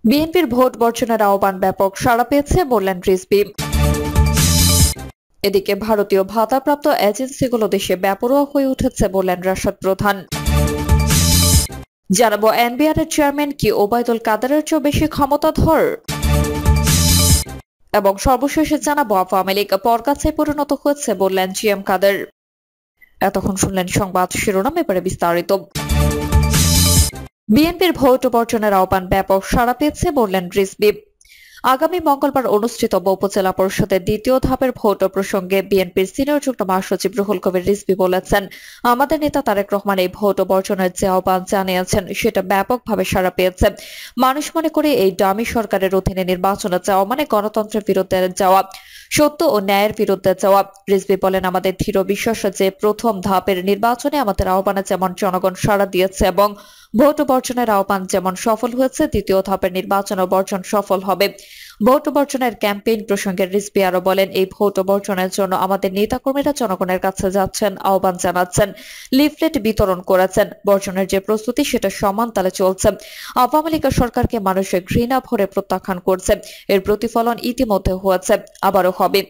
বিএনপির ভোট বর্জনের আহ্বান ব্যাপক সাড়া পেয়েছে বললেন রিজভী। এদিকে ভারতীয় ভাতাপ্রাপ্ত এজেন্সিগুলো দেশে বেপরোয়া হয়ে উঠেছে বললেন রাশাদ প্রধান। জানাবো এনবিআর এর চেয়ারম্যান কি ওবায়দুল কাদেরের চেয়েও বেশি ক্ষমতাধর, এবং সর্বশেষে জানাবো আওয়ামী লীগ পরগাছায় পরিণত হয়েছে বললেন জিএম কাদের। এতক্ষণ শুনলেন সংবাদ শিরোনাম, এবারে বিস্তারিত। বিএনপির ভোট বর্জনের আহ্বান ব্যাপক সাড়া পেয়েছে বললেন রিজভী। আগামী মঙ্গলবার অনুষ্ঠিত উপজেলা পরিষদের দ্বিতীয় ধাপের ভোট প্রসঙ্গে বিএনপির সিনিয়র যুগ্ম মহাসচিব রুহুল কবির রিজভী বলেছেন, আমাদের নেতা তারেক রহমান এই ভোট বর্জনের যে আহ্বান জানিয়েছেন সেটা ব্যাপকভাবে সাড়া পেয়েছে। মানুষ মনে করে এই ডামি সরকারের অধীনে নির্বাচনে যাওয়া মানে গণতন্ত্রের বিরুদ্ধে যাওয়া, সত্য ও ন্যায়ের বিরুদ্ধে যাওয়া। রিজভী বলেন, আমাদের দৃঢ় বিশ্বাস যে প্রথম ধাপের নির্বাচনে আমাদের আহ্বানে যেমন জনগণ সাড়া দিয়েছে এবং ভোট বর্জনের আহ্বান যেমন সফল হয়েছে, দ্বিতীয় ধাপের নির্বাচনও বর্জন সফল হবে। ভোট বর্জনের ক্যাম্পেইন প্রসঙ্গে রিজভী আরো বলেন, এই ভোট বর্জনের জন্য আমাদের নেতাকর্মীরা জনগণের কাছে যাচ্ছেন, আহ্বান জানাচ্ছেন, লিফলেট বিতরণ করেছেন। বর্জনের যে প্রস্তুতি সেটা সমান তালে চলছে। আওয়ামী লীগ সরকারকে মানুষের ঘৃণা ভরে প্রত্যাখ্যান করছে, এর প্রতিফলন ইতিমধ্যে হয়েছে, আবারও হবে।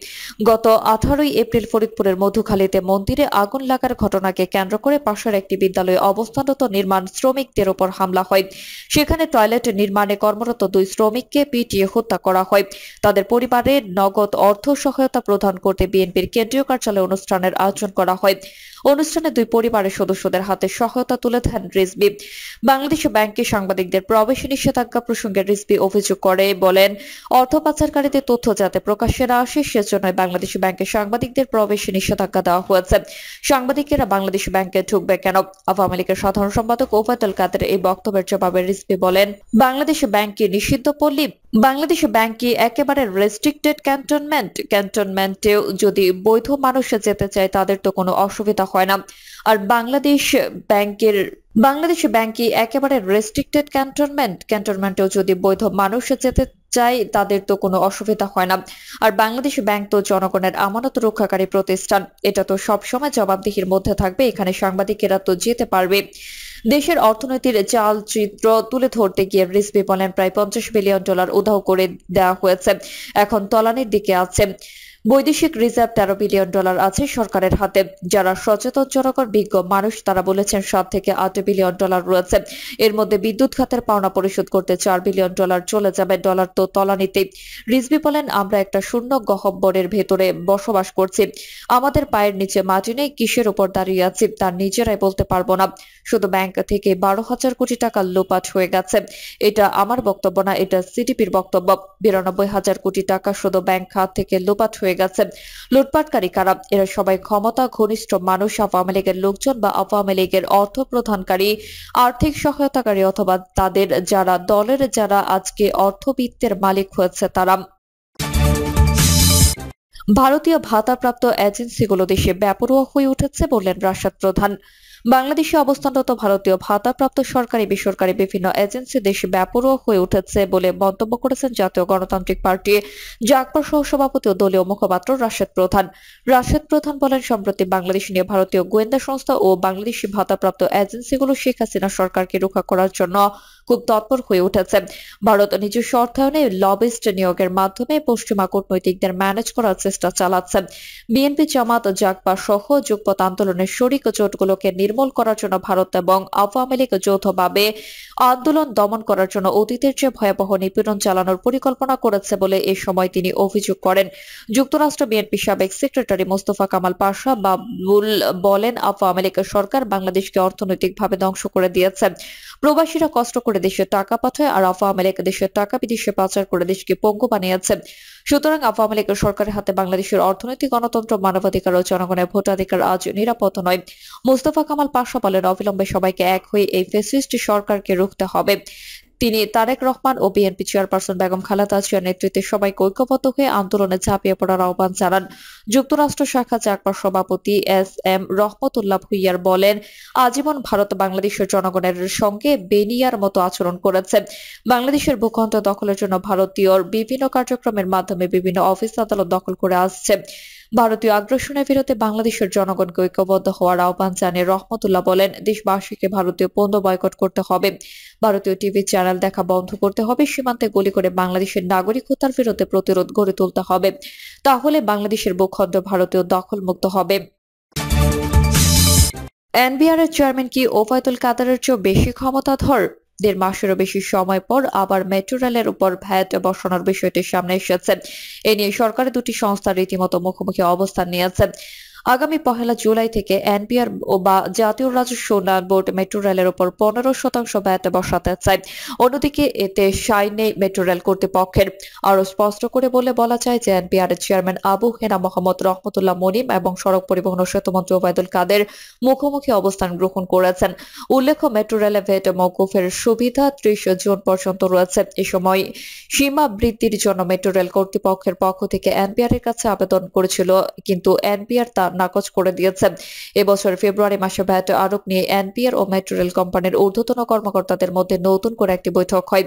গত 18 এপ্রিল ফরিদপুরের মধুখালীতে মন্দিরে আগুন লাগার ঘটনাকে কেন্দ্র করে পাশের একটি বিদ্যালয়ে অবস্থানরত নির্মাণ শ্রমিকদের উপর হামলা হয়। সেখানে টয়লেট নির্মাণে কর্মরত 2 শ্রমিককে পিটিয়ে হত্যা করা হয়। তাদের পরিবারের নগদ অর্থ সহায়তা প্রদান করতে বিএনপির কেন্দ্রীয় কার্যালয়ে অনুষ্ঠানের আয়োজন করা হয়। অনুষ্ঠানে 2 পরিবারের সদস্যদের হাতে সহায়তা তুলে দেন রিজভী। বাংলাদেশ ব্যাংকে সাংবাদিকদের প্রবেশ নিষেধাজ্ঞা প্রসঙ্গে রিজভী অভিযোগ করে বলেন, অর্থ পাচারকারীদের তথ্য যাতে প্রকাশ্যে না আসে সেজন্য বাংলাদেশ ব্যাংকে সাংবাদিকদের প্রবেশ নিষেধাজ্ঞা দেওয়া হয়েছে। সাংবাদিকেরা বাংলাদেশ ব্যাংকে ঢুকবে কেন? আওয়ামী লীগের সাধারণ সম্পাদক ওবায়দুল কাদের এই বক্তব্যের জবাবে রিজভী বলেন, বাংলাদেশ ব্যাংক কি নিষিদ্ধ পল্লী? বাংলাদেশ ব্যাংক কি একেবারে রেস্ট্রিক্টেড ক্যান্টনমেন্ট? ক্যান্টনমেন্টেও যদি বৈধ মানুষ যেতে চায় তাদের তো কোনো অসুবিধা হয় না। আর বাংলাদেশ ব্যাংক কি একেবারে রেস্ট্রিক্টেড ক্যান্টনমেন্ট? ক্যান্টনমেন্টেও যদি বৈধ মানুষ যেতে চাই তাদের তো কোনো অসুবিধা হয় না। আর বাংলাদেশ ব্যাংক তো জনগণের আমানত রক্ষাকারী প্রতিষ্ঠান, এটা তো সবসময় জবাবদিহির মধ্যে থাকবে। এখানে সাংবাদিকেরা তো যেতে পারবে। দেশের অর্থনীতির চালচিত্র তুলে ধরতে গিয়ে রিজভী বলেন, প্রায় $50 বিলিয়ন উধাও করে দেওয়া হয়েছে, এখন তলানির দিকে আছে। বৈদেশিক রিজার্ভ $13 বিলিয়ন আছে সরকারের হাতে। যারা সচেতন জনগণ বিজ্ঞ মানুষ তারা বলেছেন $7 থেকে $8 বিলিয়ন রয়েছে। এর মধ্যে বিদ্যুৎ খাতের পাওনা পরিশোধ করতে $4 বিলিয়ন চলে যাবে। ডলার তো তলানিতে। রিজভী বলেন, আমরা একটা শূন্য গহ্বরের ভেতরে বসবাস করছি, আমাদের পায়ের নিচে মাটি নেই, কিসের উপর দাঁড়িয়ে আছি তার নিজেরাই বলতে পারবো না। শুধু ব্যাংক থেকে 12,000 কোটি টাকা লোপাট হয়ে গেছে। এটা আমার বক্তব্য না, এটা সিডিপির বক্তব্য। 92,000 কোটি টাকা শুধু ব্যাংক খাত থেকে লোপাট হয়ে গেছে। লুটপাটকারী কারা? এরা সবাই ক্ষমতা ঘনিষ্ঠ মানুষ, আওয়ামী লীগের লোকজন বা আওয়ামী লীগের অর্থ প্রদানকারী, আর্থিক সহায়তাকারী অথবা তাদের যারা দলের যারা আজকে অর্থবিত্তের মালিক হয়েছে তারা। ভারতীয় ভাতাপ্রাপ্ত এজেন্সিগুলো দেশে বেপরোয়া হয়ে উঠেছে বললেন রাশাদ প্রধান। বাংলাদেশে অবস্থানরত ভারতীয় ভাতাপ্রাপ্ত সরকারি বেসরকারি বিভিন্ন এজেন্সি দেশে বেপরোয়া হয়ে উঠেছে বলে মন্তব্য করেছেন জাতীয় গণতান্ত্রিক পার্টি জাগপা সহসভাপতি ও দলীয় মুখপাত্র রাশেদ প্রধান। রাশেদ প্রধান বলেন, সম্প্রতি বাংলাদেশ নিয়ে ভারতীয় গোয়েন্দা সংস্থা ও বাংলাদেশি ভাতাপ্রাপ্ত এজেন্সিগুলো শেখ হাসিনা সরকারকে রক্ষা করার জন্য খুব তৎপর হয়ে উঠেছে। ভারত নিজস্ব অর্থায়নে লবিস্ট নিয়োগের মাধ্যমে পশ্চিমা কূটনৈতিকদের ম্যানেজ করার চেষ্টা চালাচ্ছে। বিএনপি, জামাত, জাগপা সহ যুগপৎ আন্দোলনের শরিক জোটগুলোকে নির্মূল করার জন্য ভারত এবং আওয়ামী লীগ যৌথভাবে আন্দোলন দমন করার জন্য অতীতের চেয়ে ভয়াবহ নিপীড়ন চালানোর পরিকল্পনা করেছে বলে এ সময় তিনি অভিযোগ করেন। যুক্তরাষ্ট্র বিএনপি সাবেক সেক্রেটারি মোস্তফা কামাল পাশা বাবুল বলেন, আওয়ামী লীগ সরকার বাংলাদেশকে অর্থনৈতিকভাবে ধ্বংস করে দিয়েছে। প্রবাসীরা কষ্ট করে দেশে টাকা পাঠায় আর আওয়ামী লীগ দেশের টাকা বিদেশে পাচার করে দেশকে পঙ্গু বানিয়েছে। সুতরাং আওয়ামী লীগের সরকারের হাতে বাংলাদেশের অর্থনৈতিক, গণতন্ত্র, মানবাধিকার ও জনগণের ভোটাধিকার আজ নিরাপদ নয়। মোস্তফা কামাল পাশা বলেন, অবিলম্বে সবাইকে এক হয়ে এই ফ্যাসিস্ট সরকারকে রুখতে হবে। তিনি তারেক রহমান ও বিএনপি চেয়ারপারসন বেগম খালেদা জিয়ার নেতৃত্বে সবাইকে ঐক্যবদ্ধ হয়ে আন্দোলনে ঝাঁপিয়ে পড়ার আহ্বান জানান। যুক্তরাষ্ট্র শাখা জাগপা সভাপতি এস.এম. রহমতুল্লাহ ভুইয়ার বলেন, আজীবন ভারত বাংলাদেশের জনগণের সঙ্গে বেনিয়ার মতো আচরণ করেছে। বাংলাদেশের ভূখণ্ড দখলের জন্য ভারতীয় বিভিন্ন কার্যক্রমের মাধ্যমে বিভিন্ন অফিস আদালত দখল করে আসছে। ভারতীয় আগ্রাসনের বিরুদ্ধে বাংলাদেশের জনগণকে ঐক্যবদ্ধ হওয়ার আহ্বান জানিয়ে রহমতুল্লাহ বলেন, দেশবাসীকে ভারতীয় পণ্য বয়কট করতে হবে, ভারতীয় টিভি চ্যানেল দেখা বন্ধ করতে হবে, সীমান্তে গুলি করে বাংলাদেশের নাগরিক হত্যার বিরুদ্ধে প্রতিরোধ গড়ে তুলতে হবে। তাহলে বাংলাদেশের ভূখণ্ড ভারতীয় দখলমুক্ত হবে। এনবিআর এর চেয়ারম্যান কি ওবায়দুল কাদেরের চেয়ে বেশি ক্ষমতাধর? 1.5 মাসেরও বেশি সময় পর আবার মেট্রো রেলের উপর ভ্যাট বসানোর বিষয়টি সামনে এসেছে। এ নিয়ে সরকারের দুটি সংস্থা রীতিমতো মুখোমুখি অবস্থান নিয়েছে। আগামী 1 জুলাই থেকে এনবিআর বা জাতীয় রাজস্ব উন্নয়ন বোর্ড মেট্রো রেলের উপর 15% ভ্যাট বসাতে চায়। অন্যদিকে এতে সায় নেই মেট্রো রেল কর্তৃপক্ষের। আরো স্পষ্ট করে বলা যায় যে এনবিআর এর চেয়ারম্যান আবু হেনা মোহাম্মদ রহমতুল্লাহ মনিম এবং সড়ক পরিবহন ও সেতুমন্ত্রী ওবায়দুল কাদের মুখোমুখি অবস্থান গ্রহণ করেছেন। উল্লেখ্য, মেট্রো রেলে ভ্যাট মওকুফের সুবিধা 30 জুন পর্যন্ত রয়েছে। এ সময় সীমা বৃদ্ধির জন্য মেট্রো রেল কর্তৃপক্ষের পক্ষ থেকে এনবিআর এর কাছে আবেদন করেছিল, কিন্তু এনবিআর তা নাকচ করে দিয়েছে। এবছর ফেব্রুয়ারি মাসে ভ্যাট আরোপ নিয়ে এনবিআর ও মেট্রো রেল কোম্পানির ঊর্ধ্বতন কর্মকর্তাদের মধ্যে নতুন করে একটি বৈঠক হয়।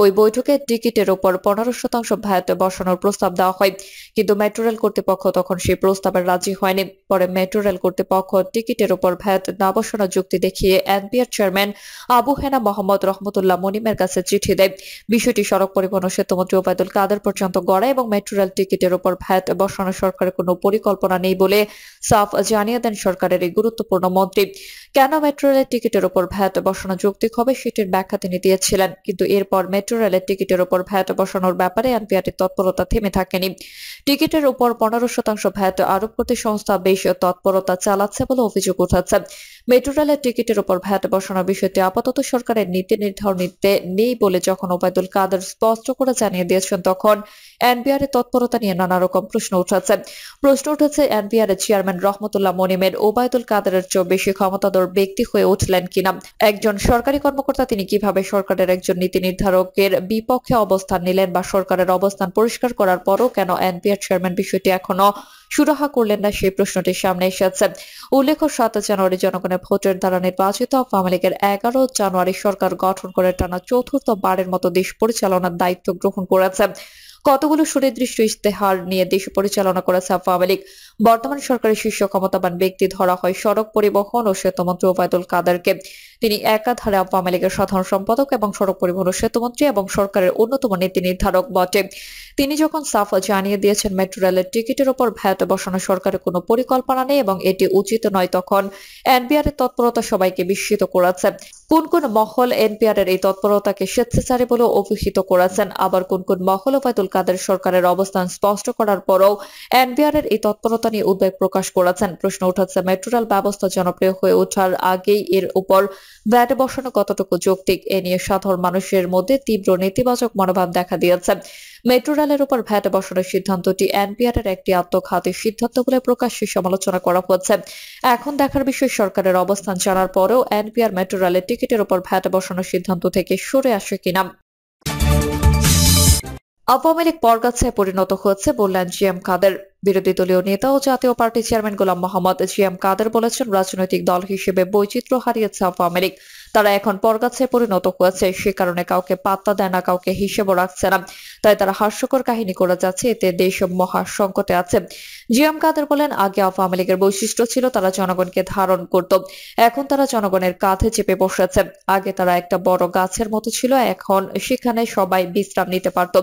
ওই বৈঠকে টিকিটের উপর 15% ভ্যাট বসানোর প্রস্তাব দেওয়া হয়, কিন্তু মেট্রো রেল কর্তৃপক্ষ তখন সেই প্রস্তাবে রাজি হয়নি। পরে মেট্রো রেল কর্তৃপক্ষ টিকিটের উপর ভ্যাট না বসানোর যুক্তি দেখিয়ে এনবিআর চেয়ারম্যান আবু হেনা মোহাম্মদ রহমতুল্লাহ মনিমের কাছে চিঠি দেয়। বিষয়টি সড়ক পরিবহন ও সেতুমন্ত্রী ওবায়দুল কাদের পর্যন্ত গড়ায় এবং মেট্রো রেল টিকিটের উপর ভ্যাট বসানোর সরকারের কোনো পরিকল্পনা নেই বলে সাফ জানিয়ে দেন সরকারের এই গুরুত্বপূর্ণ মন্ত্রী। কেন মেট্রো রেলের টিকিটের উপর ভ্যাট বসানো যৌক্তিক হবে সেটির ব্যাখ্যা তিনি দিয়েছিলেন, কিন্তু এরপর মেট্রো রেলের টিকিটের উপর ভ্যাট বসানোর ব্যাপারে এনবিআর তৎপরতা থেমে থাকেনি। টিকিটের উপর 15% ভ্যাট আরোপ করতে সংস্থা বেশ তৎপরতা চালাচ্ছে বলে অভিযোগ উঠেছে। মেট্রো রেলের টিকিটের উপর ভ্যাট বসানোর বিষয়টি আপাতত সরকারের নীতি নির্ধারণীতে নেই বলে যখন ওবায়দুল কাদের স্পষ্ট করে জানিয়ে দিয়েছেন, তখন এনবিআর এর তৎপরতা নিয়ে নানা রকম প্রশ্ন উঠেছে। এনবিআর এর চেয়ারম্যান রহমতুল্লাহ মনিমের ওবায়দুল কাদেরের চেয়ে বেশি ক্ষমতাধর ব্যক্তি হয়ে উঠলেন কিনা? একজন সরকারি কর্মকর্তা তিনি কিভাবে সরকারের একজন নীতি নির্ধারকের বিপক্ষে অবস্থান নিলেন, বা সরকারের অবস্থান পরিষ্কার করার পরও কেন এনবিআর চেয়ারম্যান বিষয়টি এখনো সুরাহা করলেন না, সেই প্রশ্নটি সামনে এসেছে। উল্লেখ্য, 7 জানুয়ারি জনগণের ভোটের দ্বারা নির্বাচিত আওয়ামী লীগের 11 জানুয়ারি সরকার গঠন করে টানা চতুর্থবারের মতো দেশ পরিচালনার দায়িত্ব গ্রহণ করেছে। কতগুলো সুনির্দিষ্ট ইশতেহার নিয়ে দেশ পরিচালনা করেছে আওয়ামী লীগ। বর্তমান সরকারের শীর্ষ ক্ষমতাবান ব্যক্তি ধরা হয় সড়ক পরিবহন ও সেতুমন্ত্রী ওবায়দুল কাদেরকে। তিনি একাধারে আওয়ামী লীগের সাধারণ সম্পাদক এবং সড়ক পরিবহন ও সেতুমন্ত্রী এবং সরকারের অন্যতম নীতি নির্ধারক বটে। তিনি যখন সাফ জানিয়ে দিয়েছেন মেট্রো রেলের টিকিটের উপর ভ্যাট বসানো সরকারের কোনো পরিকল্পনা নেই এবং এটি উচিত নয়, তখন এনবিআর এর তৎপরতা সবাইকে বিস্মিত করেছে। কোন কোন মহল এনবিআর এর এই তৎপরতাকে স্বেচ্ছাচারী বলে অভিহিত করেছেন, আবার কোন কোন মহল ওবায়দুল কাদের সরকারের অবস্থান স্পষ্ট করার পরও এনবিআর এর এই তৎপরতা নিয়ে উদ্বেগ প্রকাশ করেছেন। প্রশ্ন উঠেছে, মেট্রো রেল ব্যবস্থা জনপ্রিয় হয়ে ওঠার আগেই এর উপর ভ্যাট বসানো কতটুকু যৌক্তিক? এ নিয়ে সাধারণ মানুষের মধ্যে তীব্র নেতিবাচক মনোভাব দেখা দিয়েছে। মেট্রো রেলের উপর ভ্যাট বসানোর সিদ্ধান্তটি এনবিআর এর একটি আত্মঘাতী সিদ্ধান্ত বলে প্রকাশ্যে সমালোচনা করা হচ্ছে। এখন দেখার বিষয়, সরকারের অবস্থান জানার পরেও এনবিআর মেট্রো রেলের টিকিটের উপর ভ্যাট বসানোর সিদ্ধান্ত থেকে সরে আসে কিনা। আওয়ামী লীগ বরগাছায় পরিণত হয়েছে বললেন জিএম কাদের। বিরোধী দলীয় নেতা ও জাতীয় পার্টি চেয়ারম্যান গোলাম মোহাম্মদ জিএম কাদের বলেছেন, রাজনৈতিক দল হিসেবে বৈচিত্র্য হারিয়েছে আওয়ামী লীগ। তারা এখন বরগাছায় পরিণত হয়েছে, সে কারণে কাউকে পাত্তা দেয় না, কাউকে হিসেবও রাখছে না। তাই তারা হাস্যকর কাহিনী করে যাচ্ছে, এতে দেশ মহা সংকটে আছে। জিএম কাদের বলেন, আগে আওয়ামী লীগের বৈশিষ্ট্য ছিল তারা জনগণকে ধারণ করত, এখন তারা জনগণের কাঁধে চেপে বসেছে। আগে তারা একটা বড় গাছের মতো ছিল, এখন সেখানে সবাই বিশ্রাম নিতে পারত,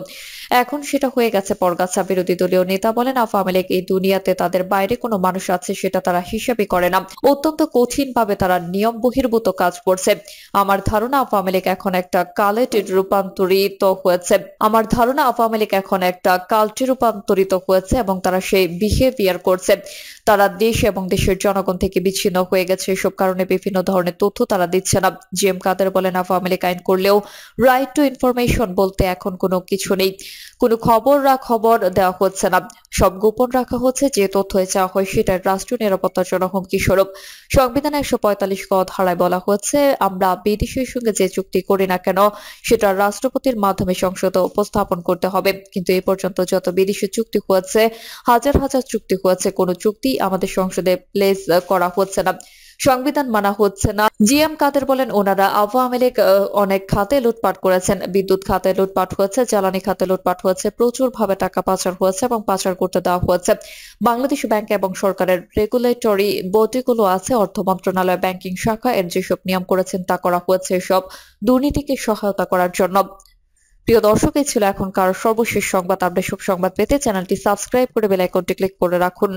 এখন সেটা হয়ে গেছে বরগাছা। বিরোধী দলীয় নেতা বলেন, আওয়ামী লীগ এই দুনিয়াতে তাদের বাইরে কোনো মানুষ আছে সেটা তারা হিসাবই করে না, অত্যন্ত কঠিন ভাবে তারা নিয়ম বহির্ভূত কাজ করছে। আমার ধারণা আওয়ামী লীগ এখন একটা কাল্টে রূপান্তরিত হয়েছে এবং তারা সেই বিহেভিয়ার করছে। তারা দেশ এবং দেশের জনগণ থেকে বিচ্ছিন্ন হয়ে গেছে, এসব কারণে বিভিন্ন ধরনের তথ্য তারা দিচ্ছে না। জিএম কাদের বলেন, আওয়ামী লীগ আইন করলেও রাইট টু ইনফরমেশন বলতে এখন কোনো কিছু নেই, কোনো খবর দেওয়া হচ্ছে না, সব গোপন রাখা হচ্ছে। যে তথ্য চাওয়া হয় সেটা রাষ্ট্রীয় নিরাপত্তার জন্য হুমকি স্বরূপ। সংবিধানের 145 ক ধারায় বলা হচ্ছে, আমরা বিদেশের সঙ্গে যে চুক্তি করি না কেন সেটা রাষ্ট্রপতির মাধ্যমে সংসদে উপস্থাপন করতে হবে। কিন্তু এই পর্যন্ত যত বিদেশি চুক্তি হয়েছে, হাজার হাজার চুক্তি হয়েছে, কোনো চুক্তি আমাদের সংসদে প্লেস করা হচ্ছে না। সংবিধান মানা হচ্ছে না। জিএম কাদের বলেন ওনারা আওয়ামী লীগ অনেক খাতে লুটপাট করেছেন, বিদ্যুৎ খাতে লুটপাট হয়েছে, জ্বালানি খাতে লুটপাট হয়েছে, প্রচুর ভাবে টাকা পাচার হয়েছে এবং পাচার করতে দেওয়া হয়েছে। বাংলাদেশ ব্যাংক এবং সরকারের রেগুলেটরি বডিগুলো আছে, অর্থ মন্ত্রণালয় ব্যাংকিং শাখা এর যেসব নিয়ম করেছেন তা করা হয়েছে এসব দুর্নীতিকে সহায়তা করার জন্য। প্রিয় দর্শক, এই ছিল এখনকার সর্বশেষ সংবাদ। আপডেট সংবাদ পেতে চ্যানেলটি সাবস্ক্রাইব করে বেল আইকনটি ক্লিক করে রাখুন।